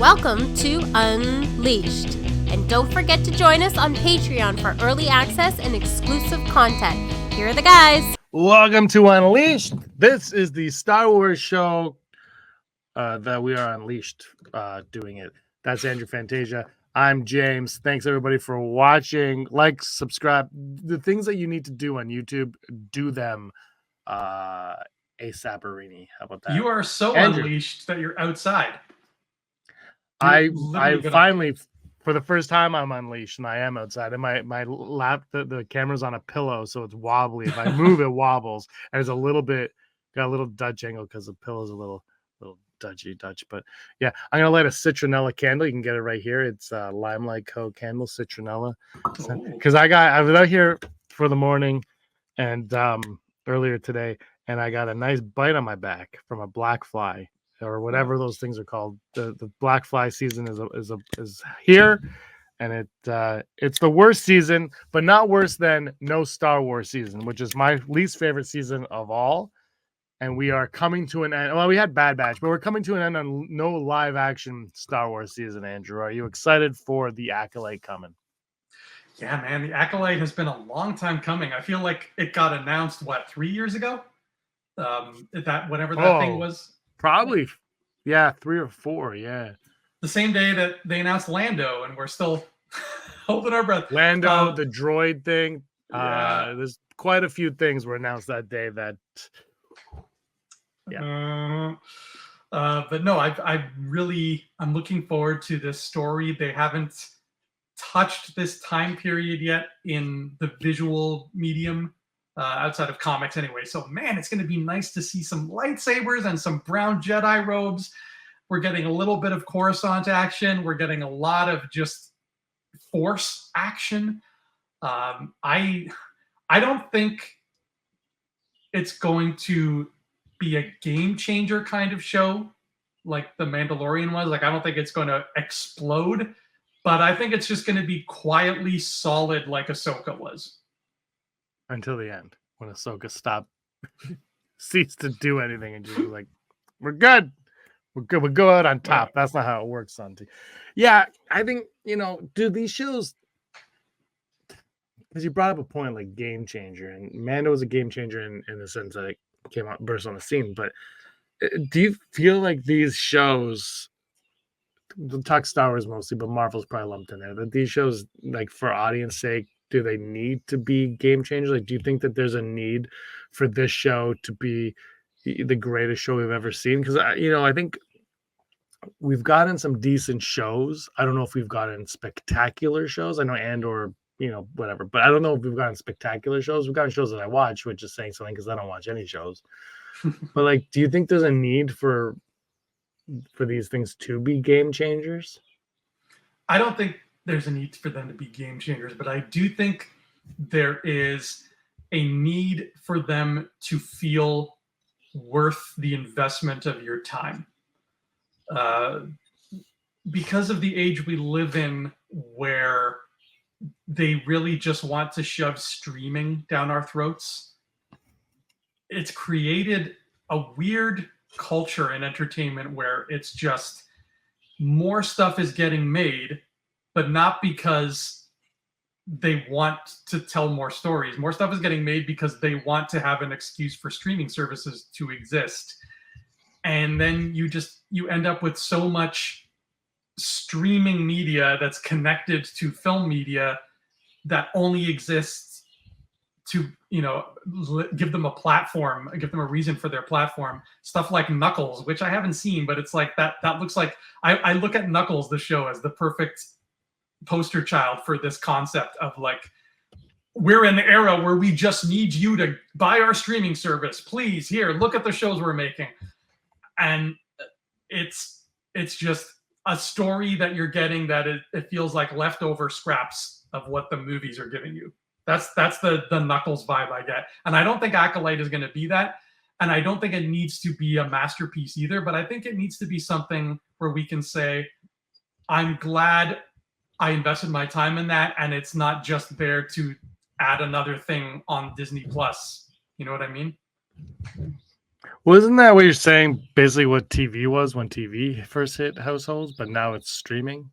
Welcome to Unleashed. And don't forget to join us on Patreon for early access and exclusive content. Here are the guys. Welcome to Unleashed. This is the Star Wars show that we are Unleashed doing it. That's Andrew Fantasia. I'm James. Thanks everybody for watching. Like, subscribe. The things that you need to do on YouTube, do them ASAPerini. How about that? You are so Andrew. unleashed that you're outside. I finally, for the first time, I'm unleashed and I am outside. And my lap, the camera's on a pillow, so it's wobbly. If I move, it wobbles. And it's got a little Dutch angle because the pillow's a little Dutch. But yeah, I'm gonna light a citronella candle. You can get it right here. It's Limelight Co. candle, citronella. Because I was out here for the morning and earlier today, and I got a nice bite on my back from a black fly, or whatever those things are called. The black fly season is here, and it's the worst season, but not worse than no Star Wars season, which is my least favorite season of all. And we are coming to an end. Well, we had Bad Batch, but we're coming to an end on no live action Star Wars season. Andrew, are you excited for the Acolyte coming? Yeah, man, the Acolyte has been a long time coming. I feel like it got announced 3 years ago. Whatever that thing was. Probably, yeah, 3 or 4, yeah. The same day that they announced Lando, and we're still holding our breath. Lando, the droid thing. Yeah. There's quite a few things were announced that day that. Yeah. But no, I'm looking forward to this story. They haven't touched this time period yet in the visual medium. Outside of comics anyway. So, man, it's going to be nice to see some lightsabers and some brown Jedi robes. We're getting a little bit of Coruscant action. We're getting a lot of just Force action. I don't think it's going to be a game changer kind of show like The Mandalorian was. Like, I don't think it's going to explode, but I think it's just going to be quietly solid like Ahsoka was. Until the end, when Ahsoka ceased to do anything and just was like, we're good. We'll go out on top. That's not how it works on TV. Yeah, I think, do these shows, because you brought up a point like game changer, and Mando was a game changer in the sense that it burst on the scene, but do you feel like these shows, we'll talk Star Wars mostly, but Marvel's probably lumped in there, that these shows, like, for audience sake, do they need to be game changers? Like, do you think that there's a need for this show to be the greatest show we've ever seen? Because, I think we've gotten some decent shows. I don't know if we've gotten spectacular shows. I know Andor, whatever. But I don't know if we've gotten spectacular shows. We've gotten shows that I watch, which is saying something because I don't watch any shows. But, like, do you think there's a need for these things to be game changers? I don't think there's a need for them to be game changers, but I do think there is a need for them to feel worth the investment of your time. Because of the age we live in, where they really just want to shove streaming down our throats, it's created a weird culture in entertainment where it's just more stuff is getting made, but not because they want to tell more stories. More stuff is getting made because they want to have an excuse for streaming services to exist. And then you end up with so much streaming media that's connected to film media that only exists to, give them a platform, give them a reason for their platform. Stuff like Knuckles, which I haven't seen, but it's like that looks like, I look at Knuckles, the show, as the perfect poster child for this concept of, like, we're in the era where we just need you to buy our streaming service. Please, here, look at the shows we're making. And it's just a story that you're getting that it feels like leftover scraps of what the movies are giving you. That's the Knuckles vibe I get. And I don't think Acolyte is going to be that. And I don't think it needs to be a masterpiece either, but I think it needs to be something where we can say, I'm glad I invested my time in that, and it's not just there to add another thing on Disney Plus. You know what I mean? Well, isn't that what you're saying? Basically, what TV was when TV first hit households, but now it's streaming.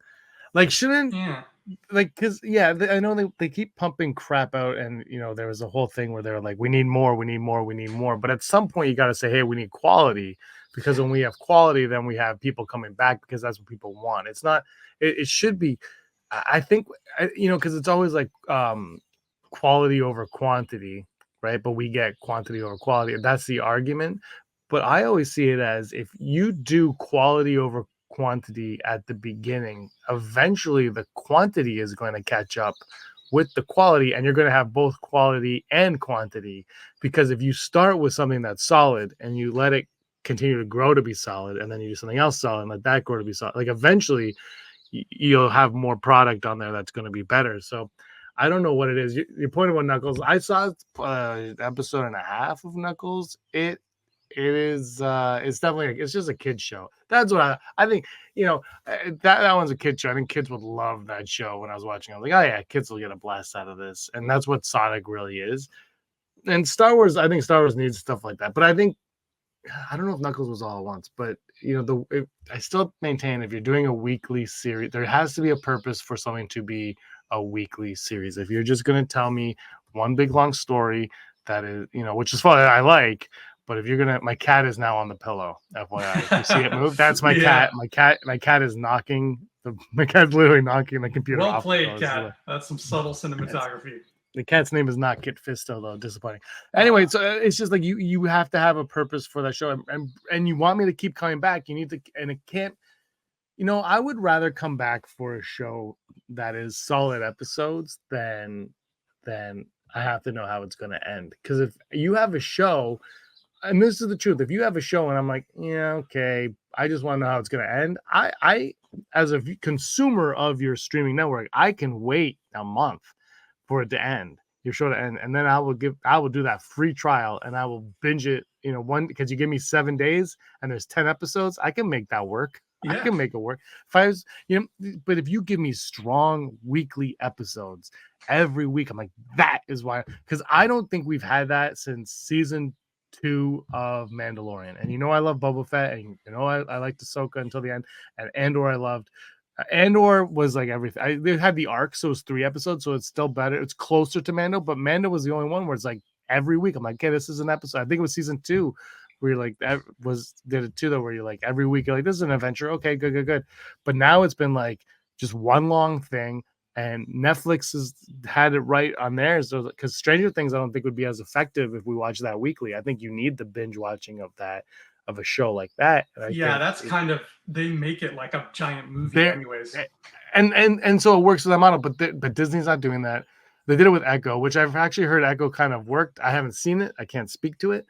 Like, shouldn't Yeah. like because I know they keep pumping crap out, and there was a whole thing where they were like, we need more, we need more, we need more. But at some point, you got to say, hey, we need quality, because when we have quality, then we have people coming back because that's what people want. It's not. It should be. I think because it's always like quality over quantity, right? But we get quantity over quality. That's the argument. But I always see it as, if you do quality over quantity at the beginning, eventually the quantity is going to catch up with the quality, and you're going to have both quality and quantity. Because if you start with something that's solid and you let it continue to grow to be solid, and then you do something else solid and let that grow to be solid, like eventually you'll have more product on there that's going to be better. So I don't know what it is. You're pointing on Knuckles. I saw episode and a half of Knuckles. It is it's definitely, it's just a kid show. That's what I think. That one's a kid show. I think kids would love that show. When I was watching, I was like, oh yeah, kids will get a blast out of this. And that's what Sonic really is. And Star Wars, I think Star Wars needs stuff like that. But I don't know if Knuckles was all at once, but I still maintain, if you're doing a weekly series, there has to be a purpose for something to be a weekly series. If you're just going to tell me one big long story that is, which is fun, I like, but if you're gonna, my cat is now on the pillow. FYI, if you see it move, that's my cat. My cat is knocking. My cat's literally knocking the computer off. Well played, cat. That's some subtle cinematography. The cat's name is not Kit Fisto, though. Disappointing. Anyway, so it's just like you have to have a purpose for that show, and you want me to keep coming back. You need to, and it can't. I would rather come back for a show that is solid episodes than I have to know how it's going to end. Because if you have a show, and this is the truth, if you have a show and I'm like, yeah, okay, I just want to know how it's going to end. I as a consumer of your streaming network, I can wait a month for it to end, your show to end, and then I will do that free trial, and I will binge it. Because you give me 7 days and there's 10 episodes, I can make that work. Yeah. I can make it work. If I was, but if you give me strong weekly episodes every week, I'm like, that is why. Because I don't think we've had that since season 2 of Mandalorian. And I love Boba Fett, and I liked Ahsoka until the end, and Andor I loved. Andor was like everything. They had the arc, so it was 3 episodes, so it's still better. It's closer to Mando, but Mando was the only one where it's like every week. I'm like, okay, this is an episode. I think it was season 2 where you're like, did it too, though, where you're like every week you're like, this is an adventure. Okay, good. But now it's been like just one long thing, and Netflix has had it right on theirs. So, because Stranger Things, I don't think would be as effective if we watch that weekly. I think you need the binge watching of that, of a show like that. That's kind of, they make it like a giant movie anyways. And so it works with that model, but Disney's not doing that. They did it with Echo, which I've actually heard Echo kind of worked. I haven't seen it. I can't speak to it.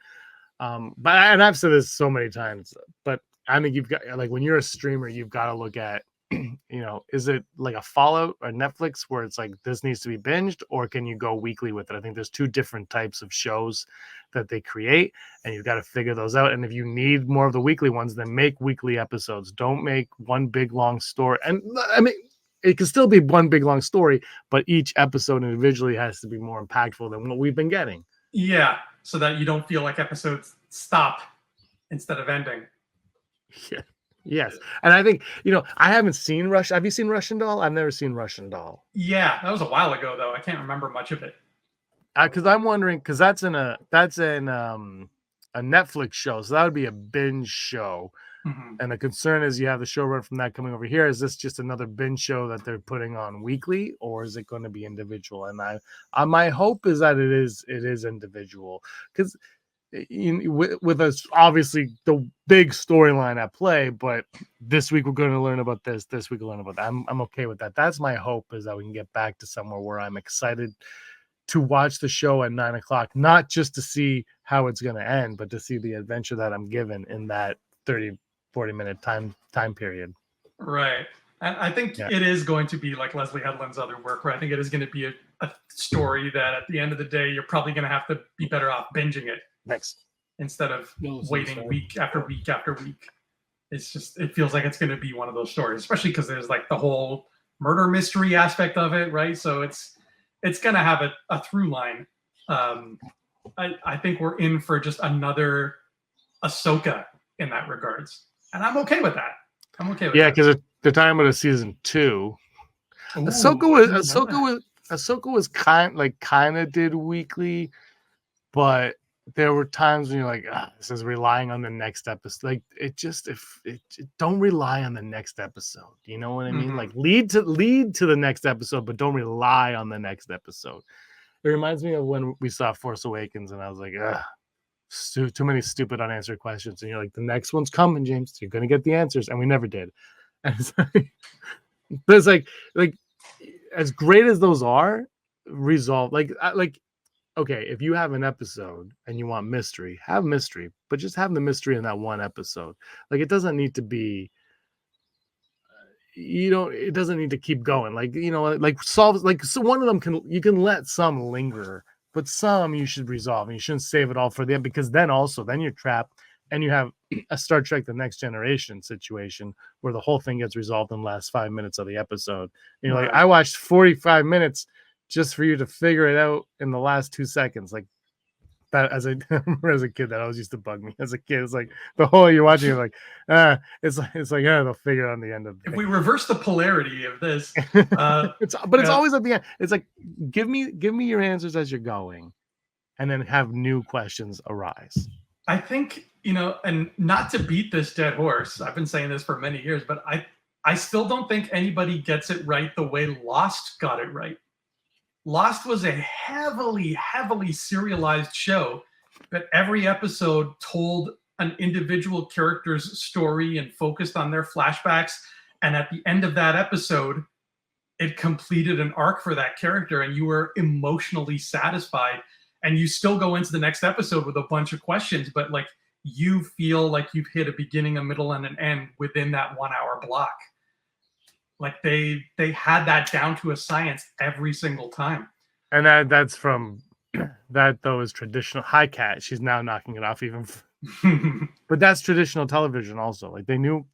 But I've said this so many times, but I think you've got, like, when you're a streamer, you've got to look at, is it like a Fallout or Netflix where it's like, this needs to be binged, or can you go weekly with it? I think there's 2 different types of shows that they create, and you've got to figure those out. And if you need more of the weekly ones, then make weekly episodes. Don't make one big long story. And I mean, it can still be one big long story, but each episode individually has to be more impactful than what we've been getting. Yeah, so that you don't feel like episodes stop instead of ending. Yeah. Yes. And I think, I haven't seen Rush. Have you seen Russian Doll? I've never seen Russian Doll. Yeah, that was a while ago, though. I can't remember much of it. Because I'm wondering, because that's in a Netflix show, so that would be a binge show. Mm-hmm. And the concern is, you have the showrun from that coming over here. Is this just another binge show that they're putting on weekly, or is it going to be individual? And my hope is that it is individual, because with us, obviously the big storyline at play, but this week we're going to learn about this week we'll learn about that. I'm okay with that. That's my hope, is that we can get back to somewhere where I'm excited to watch the show at 9:00, not just to see how it's going to end, but to see the adventure that I'm given in that 30-40 minute time period. Right. And I think it is going to be like Leslie Headland's other work, where I think it is going to be a story that at the end of the day, you're probably going to have to be better off binging it. Thanks. Instead of waiting week after week after week. It's just, it feels like it's going to be one of those stories, especially because there's like the whole murder mystery aspect of it, right? So it's going to have a through line. I think we're in for just another Ahsoka in that regards, and I'm okay with that. I'm okay with Yeah, that. because they're talking about a season 2. Ooh, Ahsoka was kind of did weekly, but there were times when you're like, this is relying on the next episode. Like don't rely on the next episode. You know what I mean? Like lead to the next episode, but don't rely on the next episode. It reminds me of when we saw Force Awakens, and I was like, too many stupid unanswered questions. And you're like, the next one's coming, James. You're gonna get the answers, and we never did. And it's like as great as those are, resolve okay, if you have an episode and you want mystery, have mystery, but just have the mystery in that one episode. Like it doesn't need to be it doesn't need to keep going. Solve so one of them you can let some linger, but some you should resolve, and you shouldn't save it all for the end, because then you're trapped, and you have a Star Trek The Next Generation situation where the whole thing gets resolved in the last 5 minutes of the episode. And you're like, I watched 45 minutes just for you to figure it out in the last 2 seconds. Like that, as a kid, that always used to bug me. As a kid, it's like the whole you're watching, you're like, it's like they'll figure it out on the end of the if we reverse the polarity of this, it's always at the end. It's like give me your answers as you're going, and then have new questions arise. I think, and not to beat this dead horse, I've been saying this for many years, but I still don't think anybody gets it right the way Lost got it right. Lost was a heavily, heavily serialized show, but every episode told an individual character's story and focused on their flashbacks. And at the end of that episode, it completed an arc for that character, and you were emotionally satisfied. And you still go into the next episode with a bunch of questions, but like you feel like you've hit a beginning, a middle, and an end within that 1 hour block. Like they had that down to a science every single time. And that's from that, though, is traditional. Hi, Cat. She's now knocking it off even. But that's traditional television also. Like they knew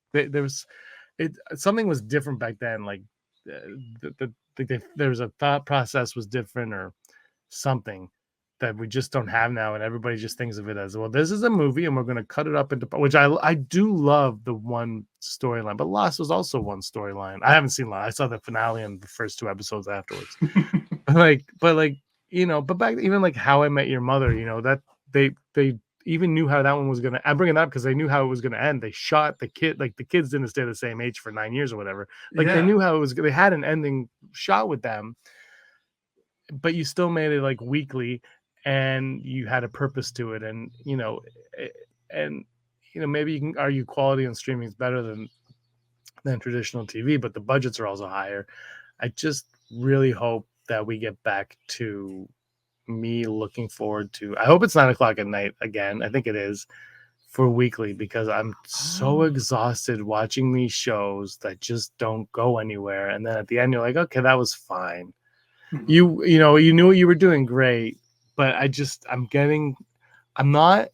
something was different back then. Like there was a thought process was different, or something that we just don't have now, and everybody just thinks of it as, well, this is a movie and we're going to cut it up into, which I do love the one storyline, but Lost was also one storyline. I haven't seen Lost. I saw the finale and the first 2 episodes afterwards. but back even like How I Met Your Mother, that they even knew how that one was going to, I'm bringing that up because they knew how it was going to end. They shot the kid, like the kids didn't stay the same age for 9 years or whatever. They knew how it was, they had an ending shot with them, but you still made it like weekly, and you had a purpose to it. And maybe you can argue quality on streaming is better than traditional TV, but the budgets are also higher. I just really hope that we get back to me looking forward to, I hope it's 9 o'clock at night again. I think it is for weekly, because I'm so exhausted watching these shows that just don't go anywhere. And then at the end, you're like, okay, that was fine. You knew what you were doing, great. But I'm not,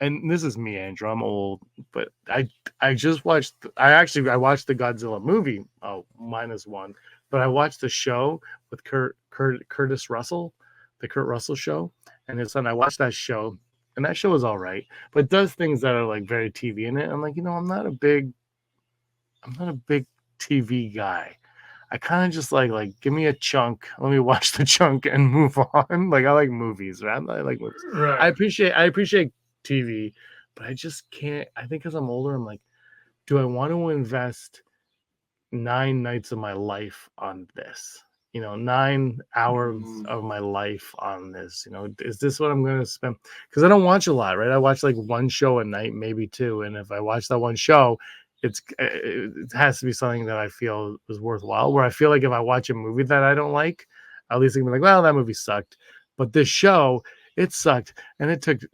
and this is me, Andrew, I'm old, but I watched the Godzilla movie, -1, but I watched the show with Curtis Russell, the Kurt Russell show, and his son. I watched that show, and that show is all right, but it does things that are like very TV in it. I'm like, I'm not a big TV guy. I kind of just like give me a chunk, let me watch the chunk and move on. Like I like movies, right? I like movies. Right. I appreciate TV, but I just can't. I think as I'm older, I'm like, do I want to invest 9 nights of my life on this? 9 hours of my life on this. Is this what I'm going to spend? Because I don't watch a lot, right? I watch like 1 show a night, maybe 2, and if I watch that 1 show, it has to be something that I feel is worthwhile. Where I feel like if I watch a movie that I don't like, at least I can be like, well, that movie sucked. But this show, it sucked, and it took a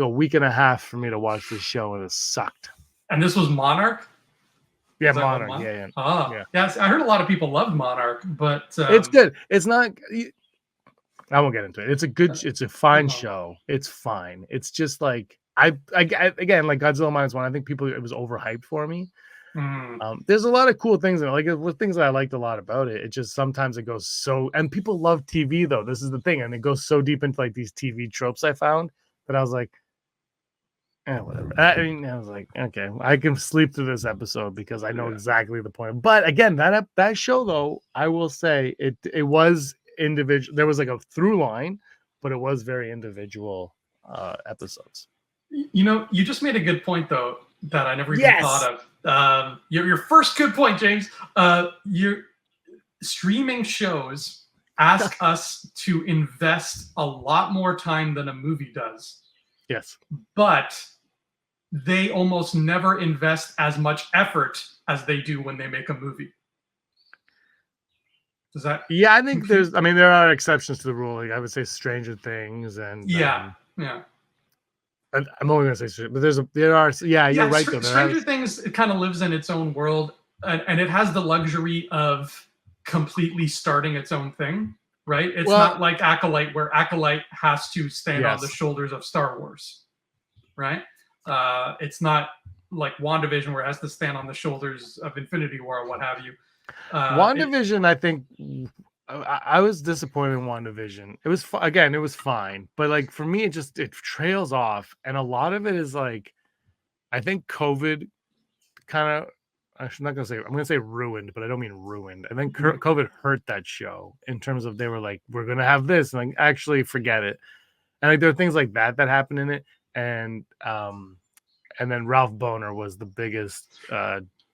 week and a half for me to watch this show, and it sucked. And this was Monarch. Yeah, Monarch. Yeah. Yes, I heard a lot of people loved Monarch, but it's good. It's not. I won't get into it. It's a fine show. It's fine. It's just like. I again, like Godzilla -1, I think it was overhyped for me. There's a lot of cool things in it. Like with things that I liked a lot about it. It just sometimes it goes so, and people love TV though. This is the thing, and it goes so deep into like these TV tropes I found that I was like, Whatever. I mean, I was like, okay, I can sleep through this episode because I know exactly the point. But again, that show though, I will say it was individual. There was like a through line, but it was very individual episodes. You just made a good point though that I never even thought of. Your first good point, James. Your streaming shows ask us to invest a lot more time than a movie does. Yes. But they almost never invest as much effort as they do when they make a movie. Does that? Yeah, I think there are exceptions to the rule. Like I would say Stranger Things and yeah. I'm only gonna say, but you're right though. Stranger Things, it kind of lives in its own world, and it has the luxury of completely starting its own thing, right? It's not like Acolyte, where Acolyte has to stand on the shoulders of Star Wars, right? It's not like WandaVision, where it has to stand on the shoulders of Infinity War or what have you. WandaVision, I think I was disappointed in WandaVision. It was again, it was fine, but like for me, it trails off, and a lot of it is like, I think COVID kind of. I'm not gonna say, I'm gonna say ruined, but I don't mean ruined. I think COVID hurt that show in terms of they were like, we're gonna have this, and like actually forget it. And like there are things like that happen in it, and then Ralph Boner was the biggest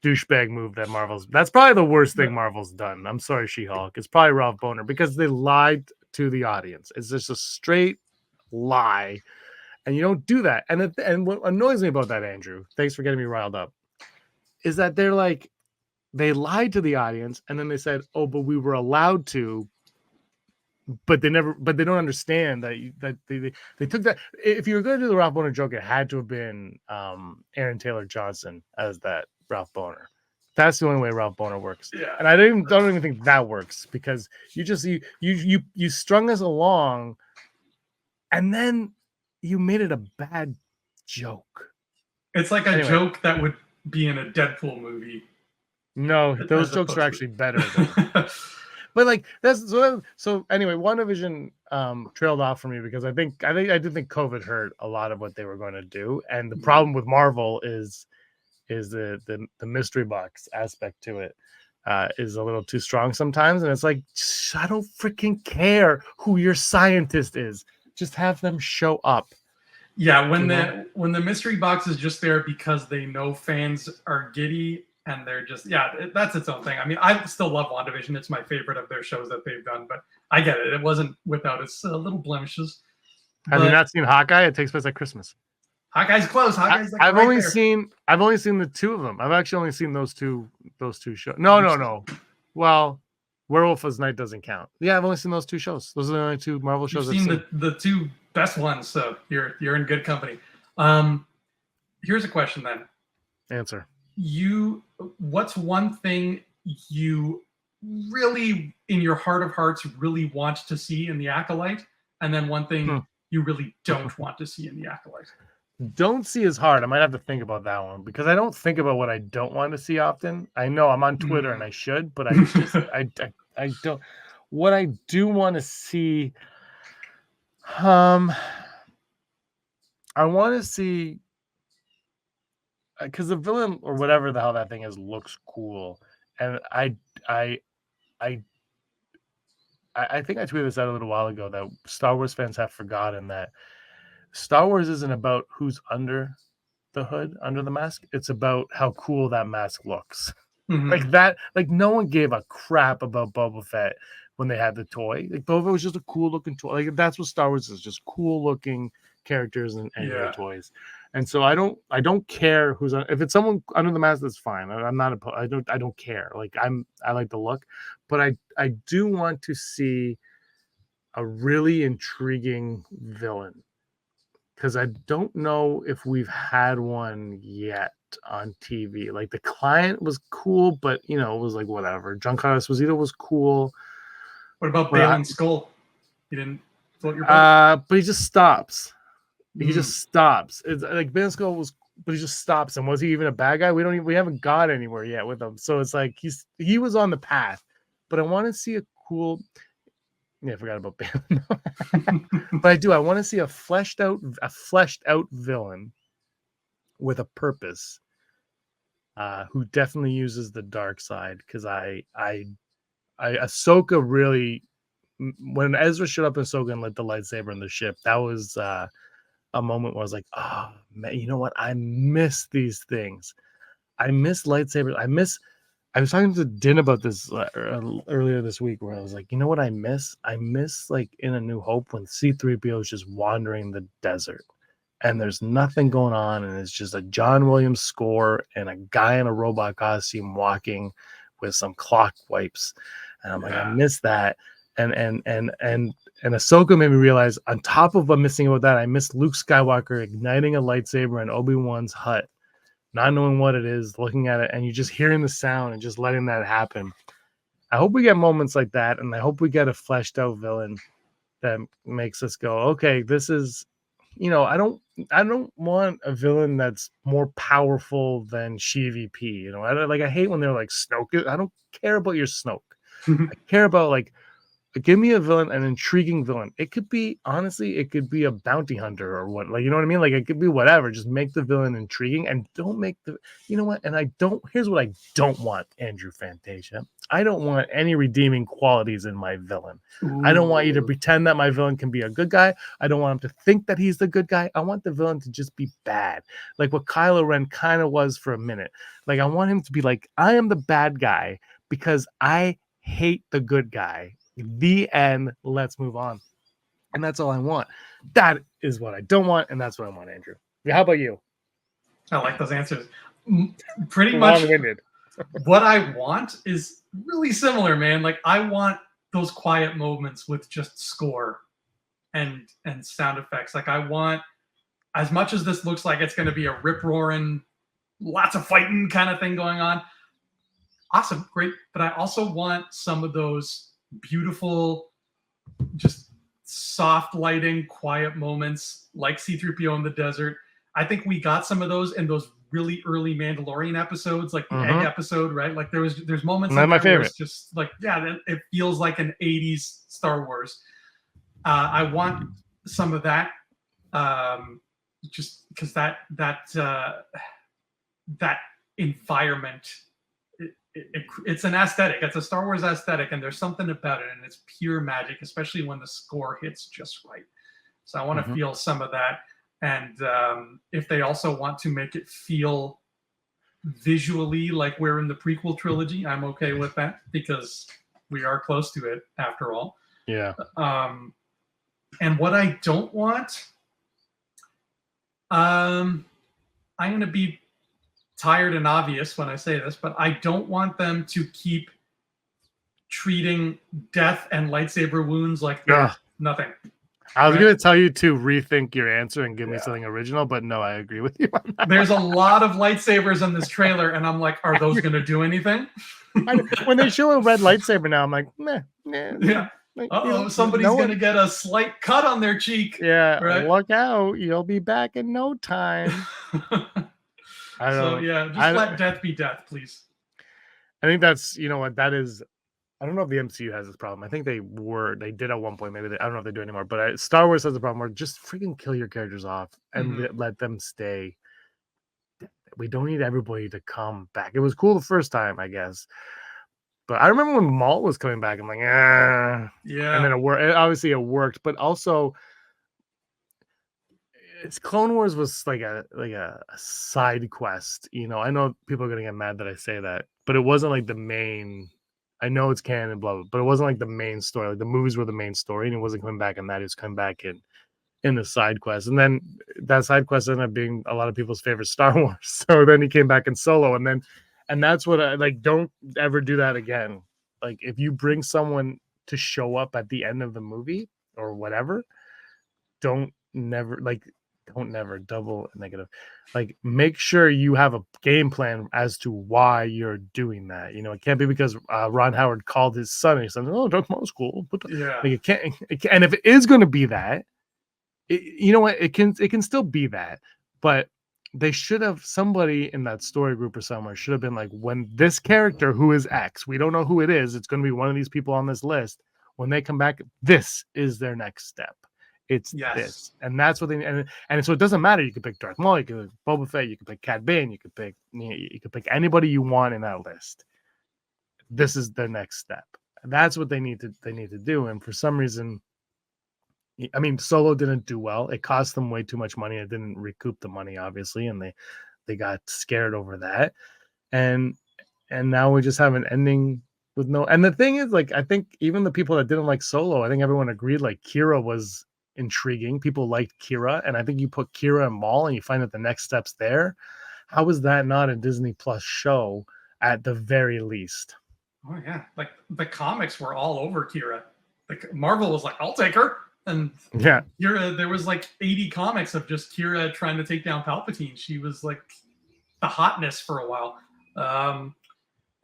douchebag move that Marvel's. That's probably the worst thing Marvel's done. I'm sorry, She-Hulk. It's probably Ralph Boner because they lied to the audience. It's just a straight lie, and you don't do that. And what annoys me about that, Andrew, thanks for getting me riled up, is that they're like, they lied to the audience, and then they said, "Oh, but we were allowed to." But they don't understand that they took that. If you were going to do the Ralph Boner joke, it had to have been Aaron Taylor Johnson as that Ralph Boner. That's the only way Ralph Boner works. Yeah. And I don't even think that works, because you strung us along, and then you made it a bad joke. It's like a joke that would be in a Deadpool movie. No, those jokes are actually better. But like so anyway, WandaVision trailed off for me because I did think COVID hurt a lot of what they were going to do, and the problem with Marvel is the mystery box aspect to it is a little too strong sometimes, and it's like, I don't freaking care who your scientist is, just have them show up. Yeah, when the mystery box is just there because they know fans are giddy. And they're just, that's its own thing. I mean, I still love WandaVision. It's my favorite of their shows that they've done, but I get it. It wasn't without its little blemishes. Have you not seen Hawkeye? It takes place at Christmas. Hawkeye's close. Hawkeye's like I've only seen the two of them. I've actually only seen those two shows. No. Well, Werewolf's Night doesn't count. Yeah, I've only seen those two shows. Those are the only two Marvel shows I've seen. The two best ones, so you're in good company. Here's a question then. Answer. What's one thing you really, in your heart of hearts, really want to see in the Acolyte, and then one thing you really don't want to see in the Acolyte? Don't see is hard. I might have to think about that one, because I don't think about what I don't want to see often. I know I'm on Twitter and I should, but I just I don't. What I do want to see, I want to see, because the villain or whatever the hell that thing is looks cool, and I think I tweeted this out a little while ago that Star Wars fans have forgotten that Star Wars isn't about who's under the hood, under the mask. It's about how cool that mask looks. Like no one gave a crap about Boba Fett when they had the toy. Like Boba was just a cool looking toy. Like that's what Star Wars is, just cool looking characters and their toys. And so I don't care who's on. If it's someone under the mask, that's fine. I'm not I don't care. Like I like the look, but I do want to see a really intriguing villain, because I don't know if we've had one yet on TV. Like the Client was cool, but it was like whatever. Giancarlo Esposito was cool. What about Balin Skull? He didn't float your boat? But he just stops. He just stops. It's like Ben Skull was, but he just stops. And was he even a bad guy? We haven't got anywhere yet with him. So it's like he was on the path. But I want to see a cool. Yeah, I forgot about Ben. But I do. I want to see a fleshed out villain with a purpose, who definitely uses the dark side. Because Ahsoka really, when Ezra showed up in Ahsoka and lit the lightsaber in the ship, that was a moment where I was like, oh man, you know what? I miss these things. I miss lightsabers. I was talking to Din about this earlier this week, where I was like, you know what I miss? I miss, like, in A New Hope when C-3PO is just wandering the desert and there's nothing going on, and it's just a John Williams score and a guy in a robot costume walking with some clock wipes. And I'm like, I miss that. And Ahsoka made me realize, on top of what missing about that, I miss Luke Skywalker igniting a lightsaber in Obi-Wan's hut, not knowing what it is, looking at it, and you just hearing the sound and just letting that happen. I hope we get moments like that, and I hope we get a fleshed out villain that makes us go, okay, this is, I don't want a villain that's more powerful than She-VP. I hate when they're like Snoke. I don't care about your Snoke. I care about, like, give me a villain, an intriguing villain. It could be, honestly, it could be a bounty hunter or what, like, you know what I mean? Like, it could be whatever. Just make the villain intriguing, and don't make you know what? And here's what I don't want, Andrew Fantasia. I don't want any redeeming qualities in my villain. Ooh. I don't want you to pretend that my villain can be a good guy. I don't want him to think that he's the good guy. I want the villain to just be bad. Like what Kylo Ren kind of was for a minute. Like, I want him to be like, I am the bad guy because I hate the good guy. The end. Let's move on. And that's all I want. That is what I don't want, and that's what I want, Andrew. How about you? I like those answers. Pretty much what I want is really similar, man. Like, I want those quiet moments with just score and sound effects. Like, I want, as much as this looks like it's going to be a rip-roaring, lots of fighting kind of thing going on, awesome, great. But I also want some of those beautiful, just soft lighting, quiet moments like C-3PO in the desert. I think we got some of those in those really early Mandalorian episodes, like the Egg episode, right? Like there's moments like my favorite. Where it's just like, yeah, it feels like an 80s Star Wars. I want some of that, just because that environment, it's an aesthetic. It's a Star Wars aesthetic, and there's something about it, and it's pure magic, especially when the score hits just right. So I want to feel some of that. And if they also want to make it feel visually like we're in the prequel trilogy, I'm okay with that, because we are close to it after all. Yeah. And what I don't want, I'm going to be tired and obvious when I say this, but I don't want them to keep treating death and lightsaber wounds like nothing. I was going to tell you to rethink your answer and give me something original, but no, I agree with you on that. There's a lot of lightsabers in this trailer, and I'm like, are those going to do anything? When they show a red lightsaber now, I'm like, nah. Yeah. Like, somebody's going to get a slight cut on their cheek. Yeah, right? Look out. You'll be back in no time. Just let death be death, please. I think that's, that is, I don't know if the MCU has this problem. I think they did at one point, maybe I don't know if they do anymore, but Star Wars has a problem where just freaking kill your characters off and let them stay. We don't need everybody to come back. It was cool the first time, I guess. But I remember when Maul was coming back, I'm like, yeah. And then obviously it worked, but also Clone Wars was like a side quest. I know people are gonna get mad that I say that, but it wasn't like the main. I know it's canon and blah blah, but it wasn't like the main story. Like the movies were the main story, and it wasn't coming back in that. It was coming back in the side quest, and then that side quest ended up being a lot of people's favorite Star Wars. So then he came back in Solo, and that's what I like. Don't ever do that again. Like, if you bring someone to show up at the end of the movie or whatever, don't never double negative. Like, make sure you have a game plan as to why you're doing that. It can't be because Ron Howard called his son and he said, "Oh, Darth Maul's cool." But like, it can't. And if it is going to be that, you know what? It can still be that, but they should have, somebody in that story group or somewhere should have been like, when this character who is X, we don't know who it is, it's going to be one of these people on this list. When they come back, this is their next step. It's Yes. this, and that's what they and so it doesn't matter. You could pick Darth Maul, you could pick Boba Fett, you could pick Cad Bane, you could pick anybody you want in that list. This is the next step. And that's what they need to do. And for some reason, I mean, Solo didn't do well. It cost them way too much money. It didn't recoup the money, obviously, and they got scared over that. And now we just have an ending with no. And the thing is, like, I think even the people that didn't like Solo, I think everyone agreed like Kira was intriguing. People liked Kira, and I think you put Kira and Maul, and you find that the next steps there. How is that not a Disney Plus show at the very least? Oh yeah, like the comics were all over Kira. Like Marvel was like, "I'll take her," and yeah, Kira. There was like 80 comics of just Kira trying to take down Palpatine. She was like the hotness for a while.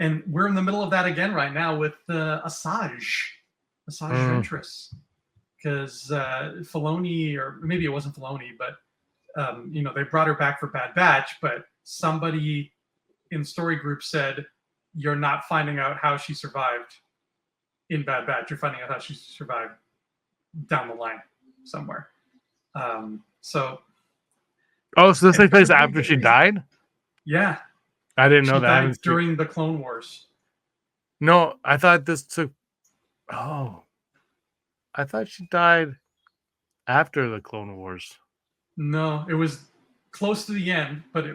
And we're in the middle of that again right now with Asajj Ventress, because Filoni, or maybe it wasn't Filoni, but they brought her back for Bad Batch, but somebody in story group said, "You're not finding out how she survived in Bad Batch. You're finding out how she survived down the line somewhere." So this takes place after she died? Yeah. I didn't know that. During the Clone Wars. No, I thought this took. Oh, I thought she died after the Clone Wars. No, it was close to the end, but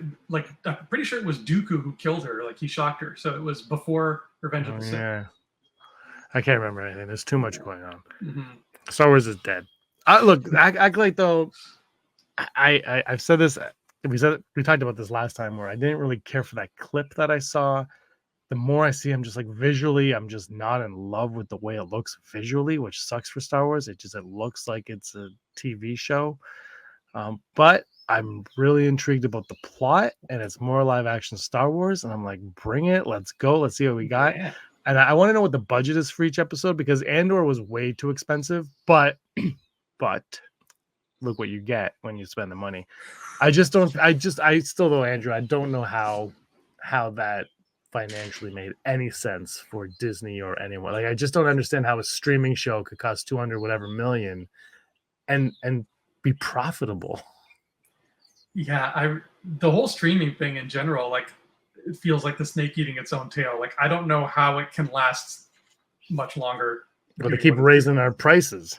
I'm pretty sure it was Dooku who killed her. Like he shocked her, so it was before Revenge of the Sith. Yeah, I can't remember anything. There's too much going on. Mm-hmm. Star Wars is dead. Look, Acolyte though. I've said this. We talked about this last time, where I didn't really care for that clip that I saw. The more I see, I'm just like visually, I'm just not in love with the way it looks visually, which sucks for Star Wars. It looks like it's a TV show. But I'm really intrigued about the plot, and it's more live action Star Wars. And I'm like, bring it, let's go, let's see what we got. Yeah. And I want to know what the budget is for each episode, because Andor was way too expensive. But look what you get when you spend the money. I still though, Andrew, I don't know how that financially made any sense for Disney or anyone. Like, I just don't understand how a streaming show could cost 200 whatever million and be profitable. Yeah, the whole streaming thing in general, like, it feels like the snake eating its own tail. Like, I don't know how it can last much longer. But they keep raising our prices.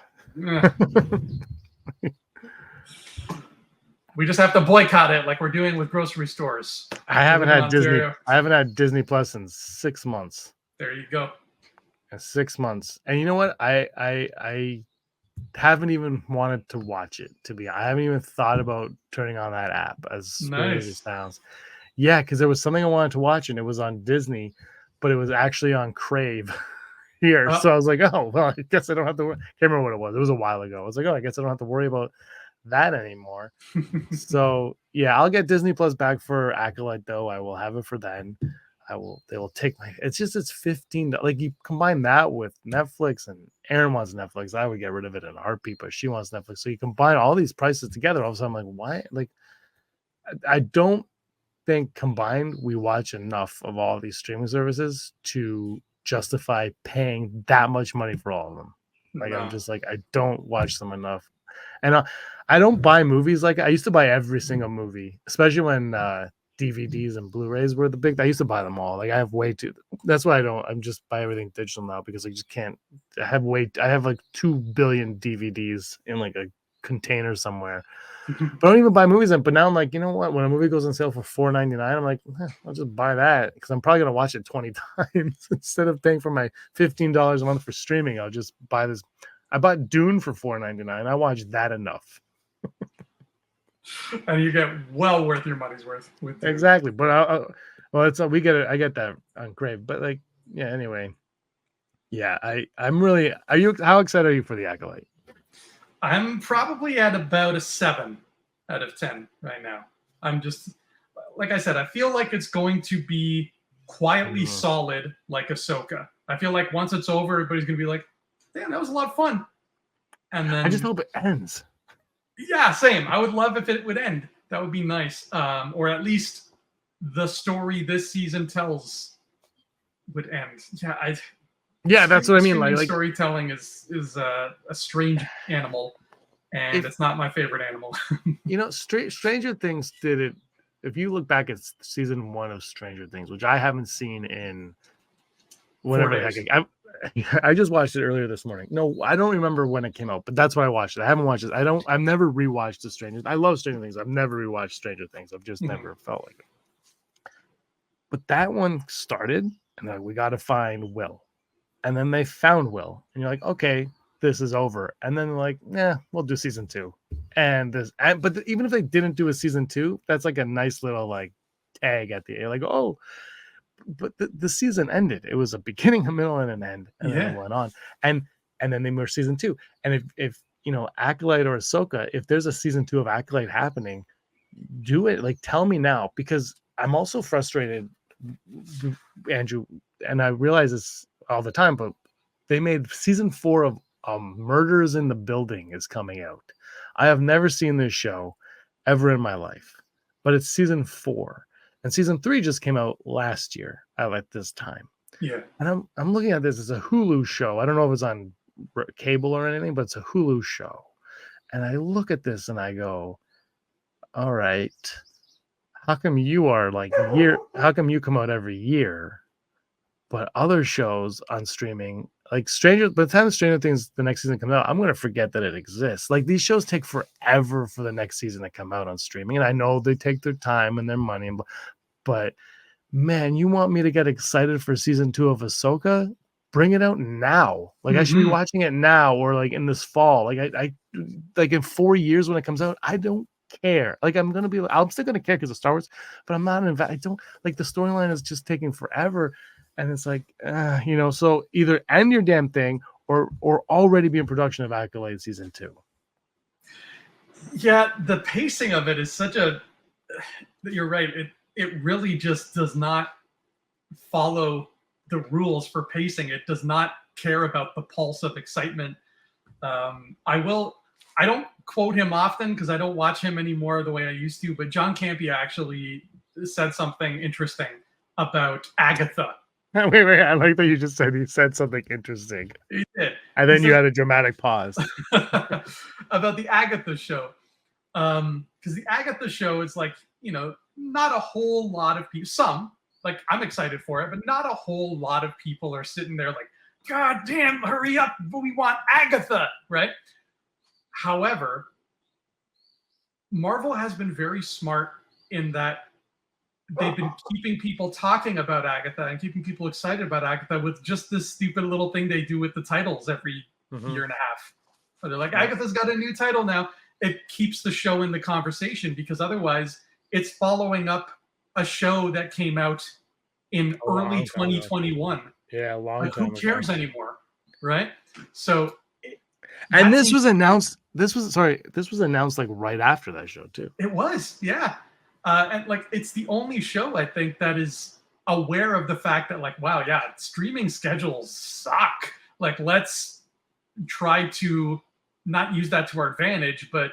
We just have to boycott it, like we're doing with grocery stores. I haven't had Disney Plus in 6 months. There you go. 6 months, and you know what? I haven't even wanted to watch it. I haven't even thought about turning on that app. As weird as it sounds, yeah, because there was something I wanted to watch, and it was on Disney, but it was actually on Crave here. So I was like, oh well, I guess I don't have to. Can't remember what it was. It was a while ago. I was like, oh, I guess I don't have to worry about that anymore. So yeah, I'll get Disney Plus back for Acolyte though. I will have it for then. They will take it's $15. Like, you combine that with Netflix, and Aaron wants Netflix. I would get rid of it in a heartbeat, but she wants Netflix. So you combine all these prices together, all of a sudden I'm like, why? Like, I don't think combined we watch enough of all these streaming services to justify paying that much money for all of them. Like, I'm just like, I don't watch them enough. And I don't buy movies like I used to buy every single movie, especially when DVDs and Blu-rays were the big. I used to buy them all. Like, I have way too. That's why I'm just buy everything digital now, because I just can't. I have like 2 billion DVDs in like a container somewhere. But I don't even buy movies then. But now I'm like, you know what? When a movie goes on sale for $4.99, I'm like, I'll just buy that, because I'm probably gonna watch it 20 times instead of paying for my $15 a month for streaming. I'll just buy this. I bought Dune for $4.99. I watched that enough. And you get well worth your money's worth with Dune. Exactly. But I get that on Crave. But like, yeah. Anyway, yeah. I'm really. How excited are you for the Acolyte? I'm probably at about a 7 out of 10 right now. I'm just, like I said, I feel like it's going to be quietly solid, like Ahsoka. I feel like once it's over, everybody's gonna be like, damn, that was a lot of fun. And then I just hope it ends. Yeah, same. I would love if it would end. That would be nice. Or at least the story this season tells would end. Yeah, that's what I mean. Like storytelling is a strange animal. and it's not my favorite animal. Stranger Things did it. If you look back at season 1 of Stranger Things, which I haven't seen in whatever the heck, I just watched it earlier this morning. No, I don't remember when it came out, but that's when I watched it. I haven't watched it. I've never rewatched the Stranger. I love Stranger Things. I've never rewatched Stranger Things. I've just never felt like it. But that one started, and we got to find Will, and then they found Will, and you're like, okay, this is over. And then like, yeah, we'll do season 2. But even if they didn't do a season 2, that's like a nice little like tag at the end, like, oh. But the season ended. It was a beginning, a middle, and an end, and then it went on. And then they moved season 2. And if Acolyte or Ahsoka, if there's a season 2 of Acolyte happening, do it. Like, tell me now, because I'm also frustrated, Andrew, and I realize this all the time, but they made season 4 of Murders in the Building is coming out. I have never seen this show ever in my life, but it's season 4. And season 3 just came out last year at this time. Yeah. And I'm looking at this as a Hulu show. I don't know if it's on cable or anything, but it's a Hulu show. And I look at this and I go, all right, how come you are like how come you come out every year, but other shows on streaming, like by the time Stranger Things, the next season comes out, I'm going to forget that it exists. Like, these shows take forever for the next season to come out on streaming. And I know they take their time and their money, but man, you want me to get excited for season 2 of Ahsoka? Bring it out now. Like, I should be watching it now, or like in this fall. Like, I like in 4 years when it comes out, I don't care. Like, I'm still going to care because of Star Wars, but I'm not I don't like, the storyline is just taking forever. And it's like, so either end your damn thing or already be in production of Acolyte season 2. Yeah, the pacing of it is you're right. It really just does not follow the rules for pacing. It does not care about the pulse of excitement. I don't quote him often because I don't watch him anymore the way I used to, but John Campea actually said something interesting about Agatha. Wait, I like that you just said he said something interesting. He did. And then you had a dramatic pause. About the Agatha show. Because the Agatha show is like, not a whole lot of people, some, like, I'm excited for it, but not a whole lot of people are sitting there like, God damn, hurry up, we want Agatha, right? However, Marvel has been very smart in that they've been keeping people talking about Agatha and keeping people excited about Agatha with just this stupid little thing they do with the titles every year and a half. Where they're like, Agatha's got a new title now. It keeps the show in the conversation, because otherwise it's following up a show that came out in early 2021. Yeah, long like, time who cares anymore, right? So, this was announced. This was announced like right after that show too. It was, yeah. And like, it's the only show I think that is aware of the fact that, like, wow, yeah, streaming schedules suck. Like, let's try to not use that to our advantage, but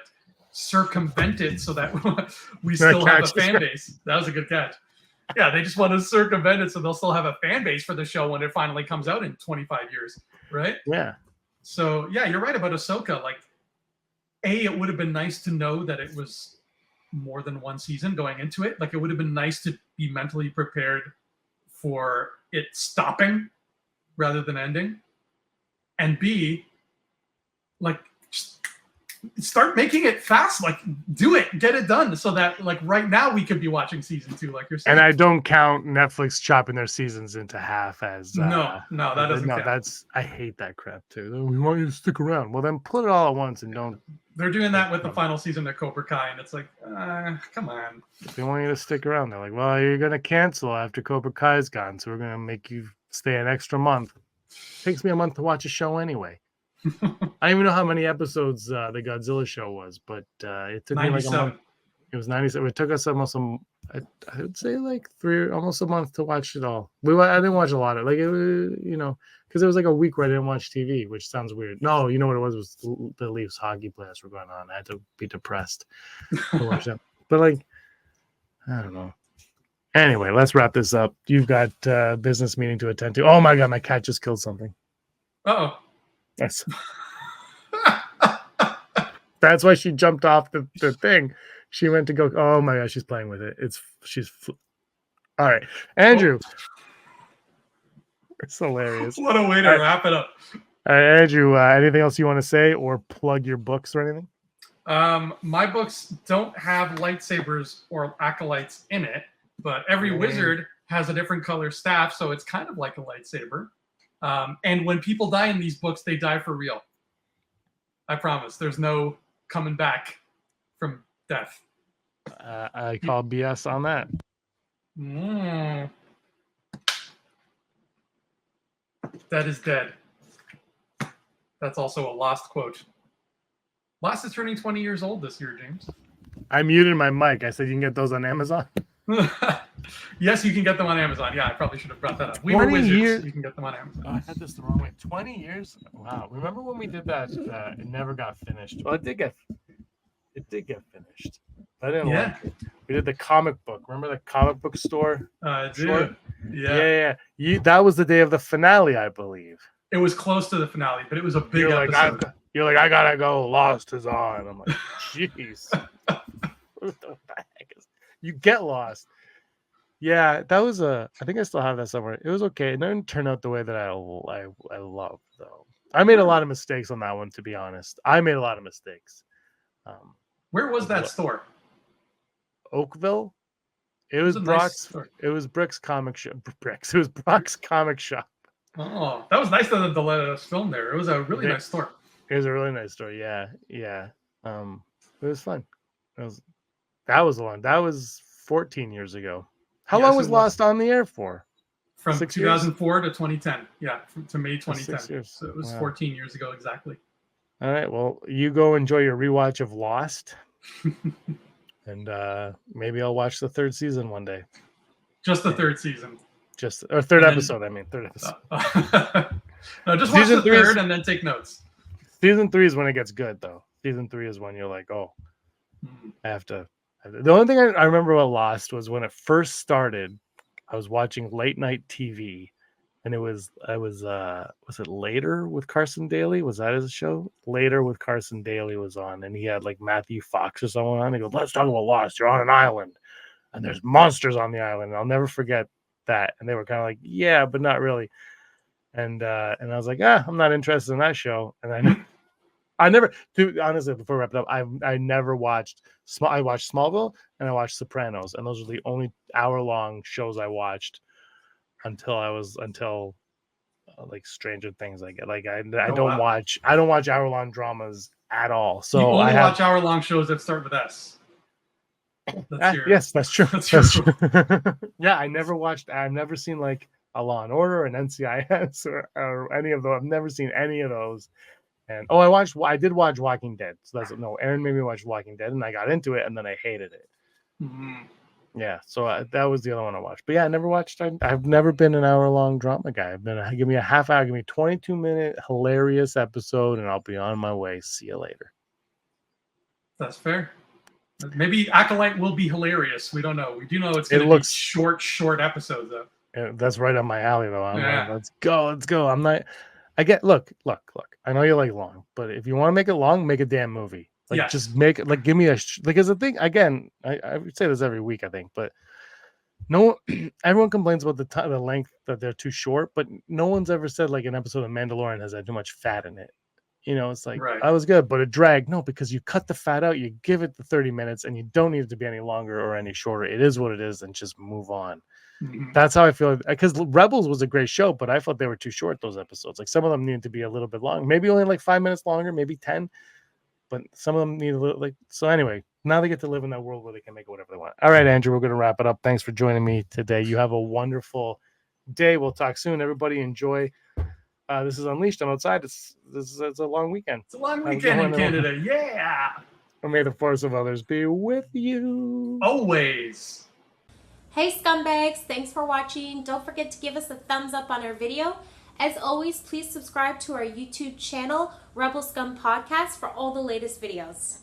circumvent it so that we still have a fan base. That was a good catch. Yeah, they just want to circumvent it so they'll still have a fan base for the show when it finally comes out in 25 years, right? Yeah. So, yeah, you're right about Ahsoka. Like, it would have been nice to know that it was more than one season going into it. Like, it would have been nice to be mentally prepared for it stopping rather than ending. And B, like, just start making it fast. Like, do it, get it done, so that, like, right now we could be watching season 2, like you're saying. And I don't count Netflix chopping their seasons into half as no, that doesn't count. I hate that crap too. We want you to stick around. Well, then put it all at once and don't. They're doing that with the final season of Cobra Kai, and it's like, come on. If they want you to stick around, they're like, well, you're gonna cancel after Cobra Kai's gone, so we're gonna make you stay an extra month. It takes me a month to watch a show anyway. I don't even know how many episodes the Godzilla show was, but it took me like a month. It was 97. It took us almost I would say like almost a month to watch it all. I didn't watch a lot of it. Like, it was, because it was like a week where I didn't watch TV, which sounds weird. No, you know what it was the Leafs hockey playoffs were going on. I had to be depressed to watch them. But like, I don't know. Anyway, let's wrap this up. You've got business meeting to attend to. Oh my God, my cat just killed something. Uh-oh. Yes. That's why she jumped off the thing. She went to go. Oh my gosh, she's playing with it. All right, Andrew. Oh. It's hilarious. What a way to wrap it up. Andrew, anything else you want to say or plug your books or anything? My books don't have lightsabers or acolytes in it, but every wizard has a different color staff, so it's kind of like a lightsaber. And when people die in these books, they die for real. I promise. There's no coming back from death. I call BS on that. Dead is dead. That's also a Lost quote. Lost is turning 20 years old this year, James. I muted my mic. I said you can get those on Amazon. Yes, you can get them on Amazon. Yeah, I probably should have brought that up. We were wizards. You can get them on Amazon. Oh, I had this the wrong way. 20 years? Wow. Remember when we did that? It never got finished. Well, it did get finished. I didn't like it. We did the comic book. Remember the comic book store? Dude. Yeah. That was the day of the finale, I believe. It was close to the finale, but it was a big episode. You're like, I gotta go. Lost is on. I'm like, jeez. What the heck is? You get lost. Yeah, that was I think I still have that somewhere. It was okay. It didn't turn out the way that I loved, though. I made a lot of mistakes on that one, to be honest. I made a lot of mistakes. Where was that store? Oakville. It was Brock's. It was Brick's comic shop. It was Brock's comic shop. Oh, that was nice of them to let us film there. It was a really nice store. It was a really nice store. Yeah. It was fun. That was the one. That was 14 years ago. How long was Lost on the air for? From 2004 to 2010. Yeah, to May 2010. 6 years. So it was 14 years ago exactly. All right. Well, you go enjoy your rewatch of Lost. And maybe I'll watch the third season one day. Just the third season. Third episode. Third episode. No, just watch the third and then take notes. Season 3 is when it gets good, though. Season 3 is when you're like, oh, I have to. The only thing I remember about Lost was when it first started. I was watching late night TV, and was it Later with Carson Daly? Was that his show? Later with Carson Daly was on, and he had like Matthew Fox or someone on. He goes, "Let's talk about Lost. You're on an island, and there's monsters on the island." And I'll never forget that. And they were kind of like, "Yeah, but not really." And I was like, "I'm not interested in that show." And I never, honestly, before we wrap it up, I never watched. I watched Smallville and I watched Sopranos, and those were the only hour-long shows I watched until like Stranger Things. I don't watch hour-long dramas at all. So you only watch hour-long shows that start with S. Yes, that's true. That's true. Yeah, I've never seen like a Law and Order, an NCIS, or any of those. I've never seen any of those. And I did watch Walking Dead. So Aaron made me watch Walking Dead, and I got into it, and then I hated it. Mm-hmm. Yeah, so that was the other one I watched. But yeah, I never watched. I've never been an hour-long drama guy. Give me a half hour, give me 22-minute hilarious episode, and I'll be on my way. See you later. That's fair. Maybe Acolyte will be hilarious. We don't know. We do know it's going to be short episodes though. Yeah, that's right up my alley though. Like, let's go. I'm not. Look. I know you like long, but if you want to make it long, make a damn movie. Like, just make it. Like, give me as a thing. Again, I would say this every week, I think, but everyone complains about the length that they're too short, but no one's ever said like an episode of Mandalorian has had too much fat in it. You know, it's like, I was good, but it dragged. No, because you cut the fat out, you give it the 30 minutes, and you don't need it to be any longer or any shorter. It is what it is, and just move on. Mm-hmm. That's how I feel. Because Rebels was a great show, but I thought they were too short, those episodes. Like, some of them needed to be a little bit long. Maybe only like 5 minutes longer, maybe 10. But some of them need a little, so anyway, now they get to live in that world where they can make it whatever they want. All right, Andrew, we're going to wrap it up. Thanks for joining me today. You have a wonderful day. We'll talk soon. Everybody enjoy. This is Unleashed. I'm outside. It's a long weekend. It's a long weekend in Canada. Yeah. And may the force of others be with you. Always. Hey, scumbags. Thanks for watching. Don't forget to give us a thumbs up on our video. As always, please subscribe to our YouTube channel, Rebel Scum Podcast, for all the latest videos.